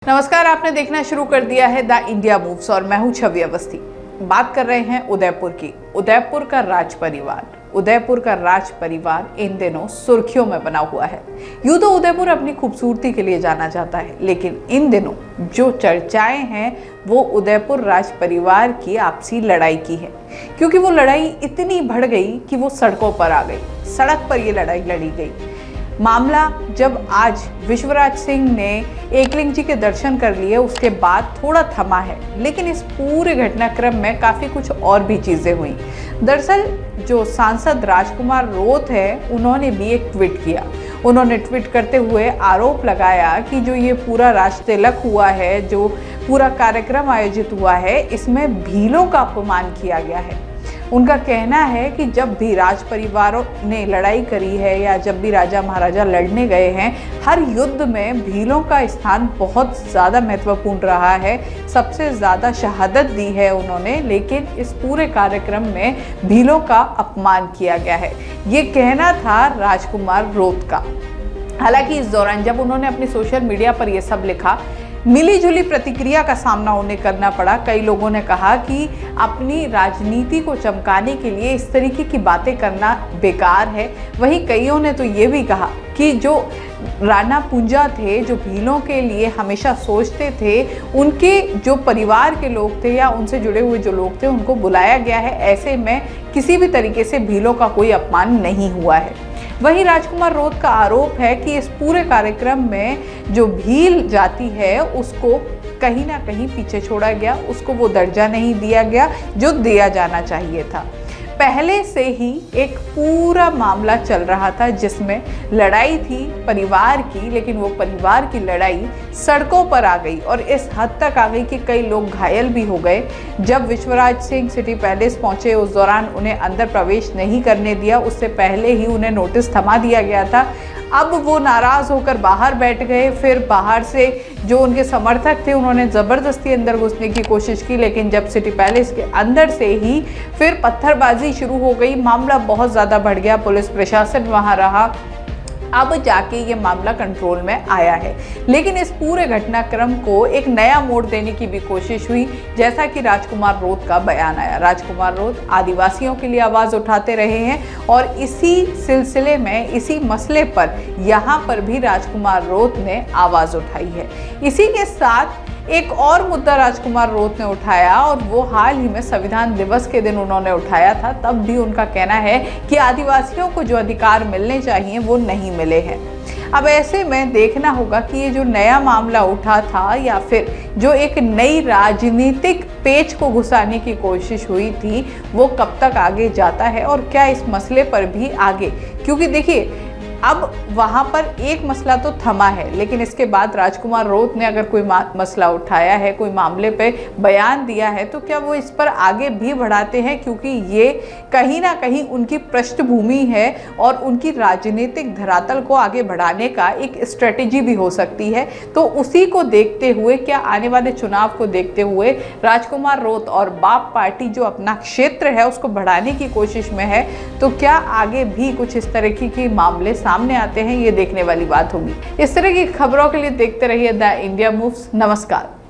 नमस्कार, आपने देखना शुरू कर दिया है द इंडिया मूव्स और मैं हूं छवि अवस्थी। बात कर रहे हैं उदयपुर की। उदयपुर का राज परिवार इन दिनों सुर्खियों में बना हुआ है। यूं तो उदयपुर अपनी खूबसूरती के लिए जाना जाता है, लेकिन इन दिनों जो चर्चाएं हैं वो उदयपुर राज परिवार की आपसी लड़ाई की है, क्योंकि वो लड़ाई इतनी बढ़ गई कि वो सड़कों पर आ गई। सड़क पर ये लड़ाई लड़ी गई। मामला जब आज विश्वराज सिंह ने एकलिंग जी के दर्शन कर लिए उसके बाद थोड़ा थमा है, लेकिन इस पूरे घटनाक्रम में काफ़ी कुछ और भी चीज़ें हुई। दरअसल जो सांसद राजकुमार रोत है, उन्होंने भी एक ट्वीट किया। उन्होंने ट्वीट करते हुए आरोप लगाया कि जो ये पूरा राजतिलक हुआ है, जो पूरा कार्यक्रम आयोजित हुआ है, इसमें भीलों का अपमान किया गया है। उनका कहना है कि जब भी राज परिवारों ने लड़ाई करी है या जब भी राजा महाराजा लड़ने गए हैं, हर युद्ध में भीलों का स्थान बहुत ज़्यादा महत्वपूर्ण रहा है। सबसे ज़्यादा शहादत दी है उन्होंने, लेकिन इस पूरे कार्यक्रम में भीलों का अपमान किया गया है। ये कहना था राजकुमार रोत का। हालांकि इस दौरान जब उन्होंने अपनी सोशल मीडिया पर यह सब लिखा, मिली जुली प्रतिक्रिया का सामना उन्हें करना पड़ा। कई लोगों ने कहा कि अपनी राजनीति को चमकाने के लिए इस तरीके की बातें करना बेकार है। वहीं कईयों ने तो ये भी कहा कि जो राणा पूंजा थे, जो भीलों के लिए हमेशा सोचते थे, उनके जो परिवार के लोग थे या उनसे जुड़े हुए जो लोग थे, उनको बुलाया गया है। ऐसे में किसी भी तरीके से भीलों का कोई अपमान नहीं हुआ है। वहीं राजकुमार रोत का आरोप है कि इस पूरे कार्यक्रम में जो भील जाति है उसको कहीं ना कहीं पीछे छोड़ा गया, उसको वो दर्जा नहीं दिया गया जो दिया जाना चाहिए था। पहले से ही एक पूरा मामला चल रहा था जिसमें लड़ाई थी परिवार की, लेकिन वो परिवार की लड़ाई सड़कों पर आ गई और इस हद तक आ गई कि कई लोग घायल भी हो गए। जब विश्वराज सिंह सिटी पैलेस पहुंचे, उस दौरान उन्हें अंदर प्रवेश नहीं करने दिया, उससे पहले ही उन्हें नोटिस थमा दिया गया था। अब वो नाराज़ होकर बाहर बैठ गए। फिर बाहर से जो उनके समर्थक थे, उन्होंने ज़बरदस्ती अंदर घुसने की कोशिश की, लेकिन जब सिटी पैलेस के अंदर से ही फिर पत्थरबाजी शुरू हो गई। मामला बहुत ज़्यादा बढ़ गया, पुलिस प्रशासन वहाँ रहा। अब जाके ये मामला कंट्रोल में आया है, लेकिन इस पूरे घटनाक्रम को एक नया मोड़ देने की भी कोशिश हुई। जैसा कि राजकुमार रोत का बयान आया, राजकुमार रोत आदिवासियों के लिए आवाज़ उठाते रहे हैं और इसी सिलसिले में, इसी मसले पर यहाँ पर भी राजकुमार रोत ने आवाज़ उठाई है। इसी के साथ एक और मुद्दा राजकुमार रोत ने उठाया और वो हाल ही में संविधान दिवस के दिन उन्होंने उठाया था। तब भी उनका कहना है कि आदिवासियों को जो अधिकार मिलने चाहिए वो नहीं मिले हैं। अब ऐसे में देखना होगा कि ये जो नया मामला उठा था या फिर जो एक नई राजनीतिक पेच को घुसाने की कोशिश हुई थी, वो कब तक आगे जाता है और क्या इस मसले पर भी आगे, क्योंकि देखिए अब वहाँ पर एक मसला तो थमा है, लेकिन इसके बाद राजकुमार रोत ने अगर कोई मसला उठाया है, कोई मामले पे बयान दिया है, तो क्या वो इस पर आगे भी बढ़ाते हैं, क्योंकि ये कहीं ना कहीं उनकी पृष्ठभूमि है और उनकी राजनीतिक धरातल को आगे बढ़ाने का एक स्ट्रेटेजी भी हो सकती है। तो उसी को देखते हुए, क्या आने वाले चुनाव को देखते हुए राजकुमार रोत और बाप पार्टी जो अपना क्षेत्र है उसको बढ़ाने की कोशिश में है, तो क्या आगे भी कुछ इस तरह की मामले सामने आते हैं, ये देखने वाली बात होगी। इस तरह की खबरों के लिए देखते रहिए द इंडिया मूव्स। नमस्कार।